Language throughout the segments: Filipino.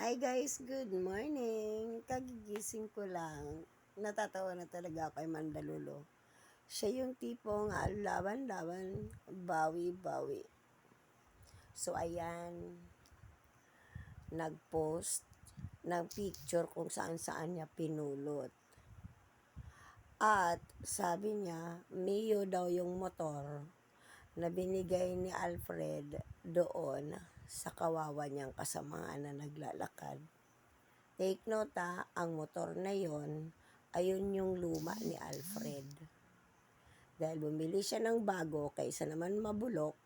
Hi guys, good morning. Kagigising ko lang. Natatawa na talaga ako kay Mandalulo. Siya yung tipong laban-laban, bawi-bawi. So ayan, nag-post ng picture kung saan-saan niya pinulot. At sabi niya, Mio daw yung motor na binigay ni Alfred doon sa kawawa niyang kasamaan na naglalakad. Take note ang motor na yon, ayun yung luma ni Alfred. Dahil bumili siya ng bago, kaysa naman mabulok,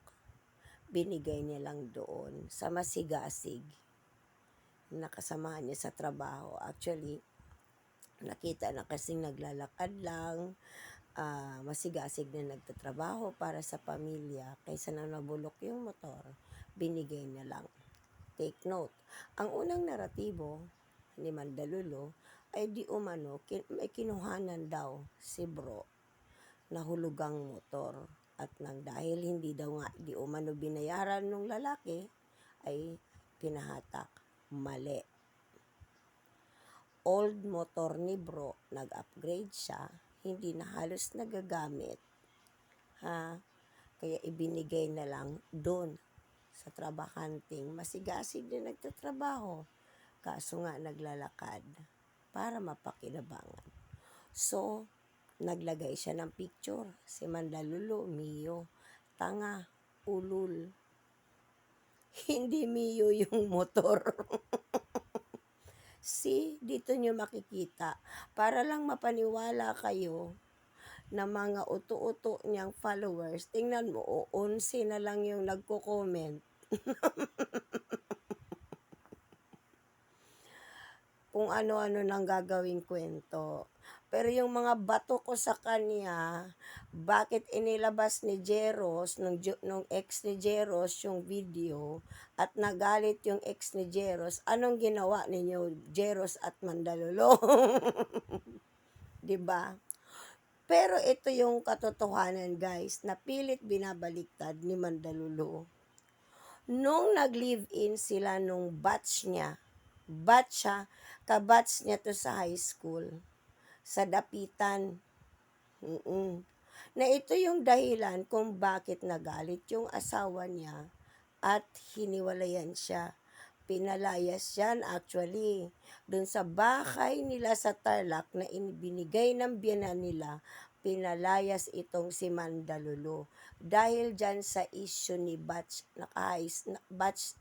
binigay niya lang doon sa masigasig na kasama niya sa trabaho. Actually, nakita na kasing naglalakad lang, masigasig na nagtatrabaho para sa pamilya, kaysa na nabulok yung motor, binigay niya lang. Take note, ang unang naratibo ni Mandalulo ay di umano may kinuhanan daw si bro na hulugang motor, at nang dahil hindi daw nga di umano binayaran ng lalaki ay pinahatak. Mali. Old motor ni bro, nag-upgrade siya, hindi na halos nagagamit, kaya ibinigay na lang doon sa trabakanting masigasig na nagtatrabaho, kaso nga naglalakad para mapakinabangan. So, naglagay siya ng picture, si Mandalulo, Mio, tanga, ulul. Hindi Mio yung motor. Dito nyo makikita, para lang mapaniwala kayo na mga uto-uto niyang followers, tingnan mo, 11 na lang yung nagko-comment. Kung ano-ano nang gagawing kwento. Pero yung mga bato ko sa kanya, bakit inilabas ni Jeros, nung ex ni Jeros yung video, at nagalit yung ex ni Jeros, anong ginawa ninyo, Jeros at Mandalulo? Diba? Pero ito yung katotohanan guys, na pilit binabaliktad ni Mandalulo. Nung nag-live-in sila nung batch niya, kabatch niya to sa high school, sa Dapitan. Na ito yung dahilan kung bakit nagalit yung asawa niya at hiniwalayan siya. Pinalayas yan actually dun sa bahay nila sa Tarlac na binigay ng biyenan nila, pinalayas itong si Mandalulo dahil dyan sa issue ni batch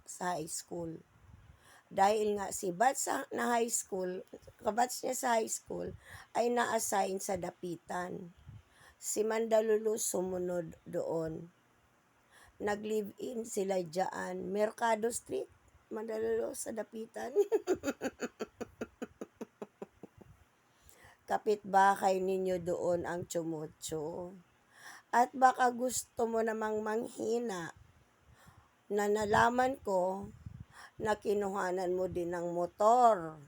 sa high school. Dahil nga si batch na high school, kabatch niya sa high school ay na-assign sa Dapitan. Si Mandalulo sumunod doon. Nag-live-in sila dyan, Mercado Street, Mandalulo sa Dapitan. Kapitbahay ninyo doon ang Chumucho. At baka gusto mo namang manghina na nalaman ko na kinuhanan mo din ng motor.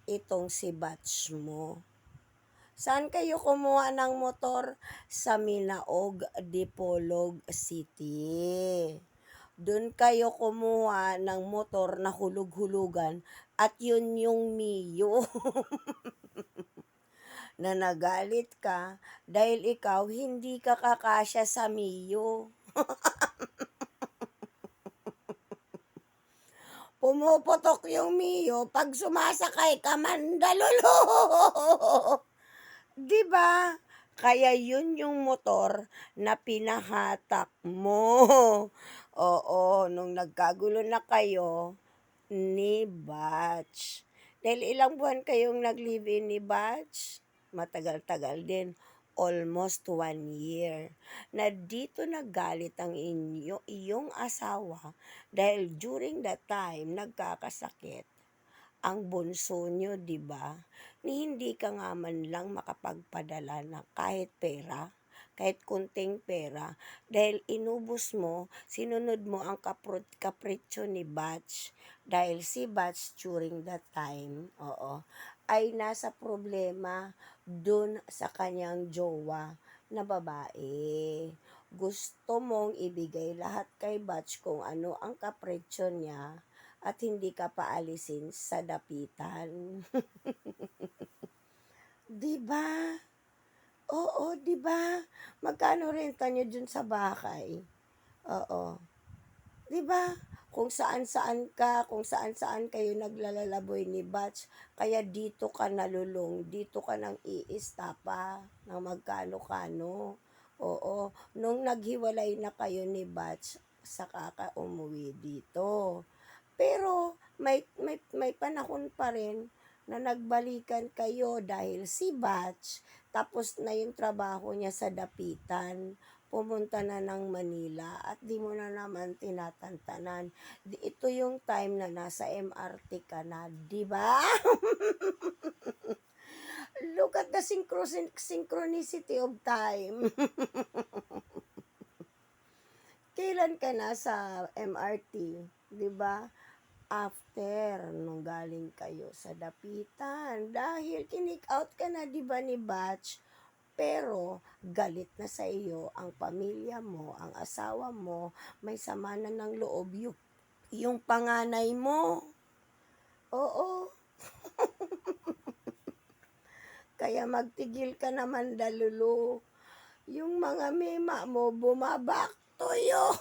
Itong si batch mo. Saan kayo kumuha ng motor? Sa Minaog, Dipolog City. Doon kayo kumuha ng motor na hulug-hulugan, at yun yung Mio. Na nagalit ka dahil ikaw hindi ka kakasya sa Mio. Pumuputok yung Mio pag sumasakay ka, Mandalulo. Diba? Kaya yun yung motor na pinahatak mo. Oo, nung nagkagulo na kayo ni Batch. Dahil ilang buwan kayong nag-live-in ni Batch? Matagal-tagal din. Almost 1 year. Na dito nagalit ang iyong asawa dahil during that time nagkakasakit ang bunso nyo, di ba? Ni hindi ka nga man lang makapagpadala ng kahit pera, kahit kunting pera, dahil inubos mo, sinunod mo ang kapritsyo ni Batch, dahil si Batch during that time, ay nasa problema dun sa kanyang jowa na babae. Gusto mong ibigay lahat kay Batch kung ano ang kapritsyo niya, at hindi ka paalisin sa dapitan. 'Di ba? Oo, 'di ba? Magkano renta niyo dun sa bahay? Oo. 'Di ba? Kung saan-saan kayo naglalalaboy ni Batch, kaya dito ka nalulong, dito ka nang iistapa ng magkano-kano. Oo, nung naghiwalay na kayo ni Batch, saka ka umuwi dito. Pero may panahon pa rin na nagbalikan kayo dahil si Batch tapos na yung trabaho niya sa dapitan, pumunta na ng Manila at di mo na naman tinatantanan. Ito yung time na nasa MRT ka na, di ba? Look at the synchronicity of time. Kailan ka nasa MRT, di ba? After nung galing kayo sa dapitan dahil kinik out ka na, di ba, ni Batch, pero galit na sa iyo ang pamilya mo, ang asawa mo, may sama na ng loob yung panganay mo. Oo, kaya magtigil ka naman dalulu. Yung mga mema mo bumabak toyo.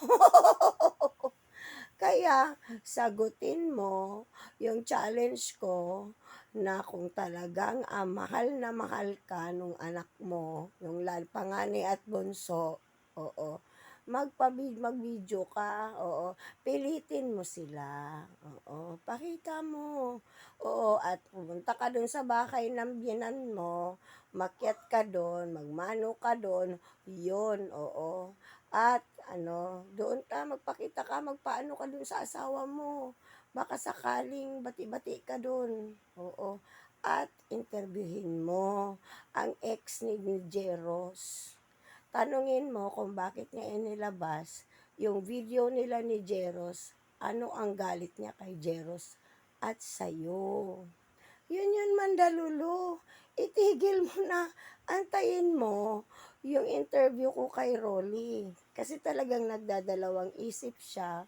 Kaya, sagutin mo yung challenge ko na kung talagang mahal na mahal ka nung anak mo, yung panganay at bunso, oo, mag-video ka, oo, pilitin mo sila, oo, pakita mo, oo, at pumunta ka dun sa bahay ng biyenan mo, makyat ka dun, magmano ka dun, yun, oo, at doon ka, magpakita ka, magpaano ka dun sa asawa mo. Baka sakaling bati-bati ka dun. Oo. At interviewin mo ang ex ni Jeros. Tanungin mo kung bakit niya inilabas yung video nila ni Jeros. Ano ang galit niya kay Jeros at sa'yo. Yun Mandalulu. Itigil mo na. Antayin mo yung interview ko kay Rolly. Kasi talagang nagdadalawang isip siya.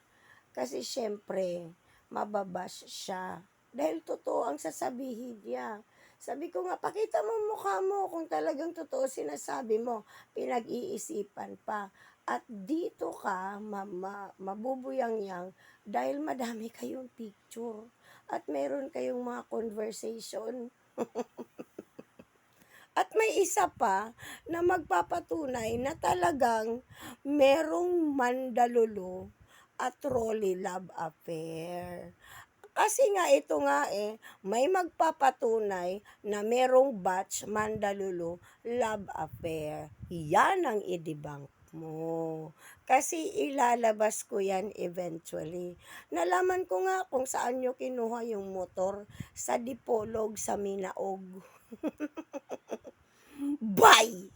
Kasi syempre, mababash siya. Dahil totoo ang sasabihin niya. Sabi ko nga, pakita mo mukha mo kung talagang totoo sinasabi mo. Pinag-iisipan pa. At dito ka mabubuyang-yang dahil madami kayong picture at meron kayong mga conversation. At may isa pa na magpapatunay na talagang merong Mandalulu at Rolly love affair. Kasi nga ito nga may magpapatunay na merong Batch Mandalulu love affair. Yan ang idibang mo. Kasi ilalabas ko yan eventually. Nalaman ko nga kung saan nyo kinuha yung motor sa Dipolog sa Minaog. Bye!